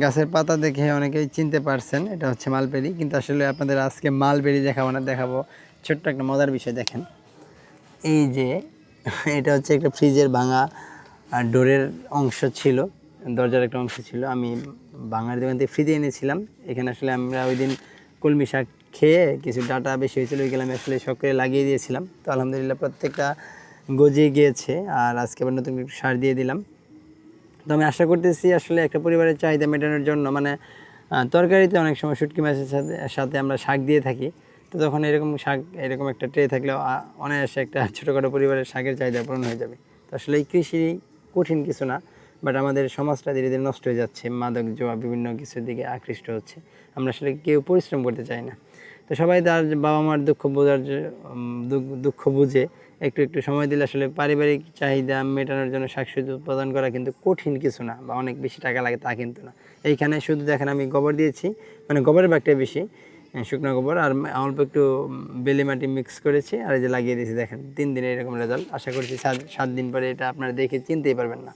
গাছের পাতা দেখে অনেকেই চিনতে পারছেন এটা হচ্ছে মালবেরি, কিন্তু আসলে আপনাদের আজকে মালবেরি দেখাবো না, দেখাবো ছোট্ট একটা মজার বিষয়। দেখেন এই যে এটা হচ্ছে একটা ফ্রিজের ভাঙা ডোরের অংশ ছিল, দরজার একটা অংশ ছিল। আমি বাঙালি দোকান থেকে ফ্রিতে এনেছিলাম। এখানে আসলে আমরা ওই দিন কলমি শাক খেয়ে কিছু ডাটা বেশি হয়েছিল, ওইগুলো আমি আসলে শখ করে লাগিয়ে দিয়েছিলাম। তো আলহামদুলিল্লাহ প্রত্যেকটা গজিয়ে গিয়েছে, আর আজকে আবার নতুন একটু সার দিয়ে দিলাম। তো আমি আশা করতেছি আসলে একটা পরিবারের চাহিদা মেটানোর জন্য, মানে তরকারিতে অনেক সময় শুটকি মাছের সাথে সাথে আমরা শাক দিয়ে থাকি। তো তখন এরকম শাক, এরকম একটা ট্রে থাকলেও অনায়াসে একটা ছোটোখাটো পরিবারের শাকের চাহিদা পূরণ হয়ে যাবে। তো আসলে এই কৃষি কঠিন কিছু না, বাট আমাদের সমাজটা ধীরে ধীরে নষ্ট হয়ে যাচ্ছে, মাদক জোয়া বিভিন্ন কিছুর দিকে আকৃষ্ট হচ্ছে। আমরা আসলে কেউ পরিশ্রম করতে চাই না। তো সবাই তার বাবা মার দুঃখ বোঝার দুঃখ বুঝে একটু একটু সময় দিলে আসলে পারিবারিক চাহিদা মেটানোর জন্য শাকসবজি উৎপাদন করা কিন্তু কঠিন কিছু না, বা অনেক বেশি টাকা লাগে তা কিন্তু না। এইখানে শুধু দেখেন আমি গোবর দিয়েছি, মানে গোবরের ব্যাগটা বেশি, শুকনো গোবর আর অল্প একটু বেলে মাটি মিক্স করেছি, আর এই যে লাগিয়ে দিয়েছি। দেখেন 3 দিনে এরকম রেজাল্ট। আশা করছি 7 দিন পরে এটা আপনারা দেখে চিনতেই পারবেন না।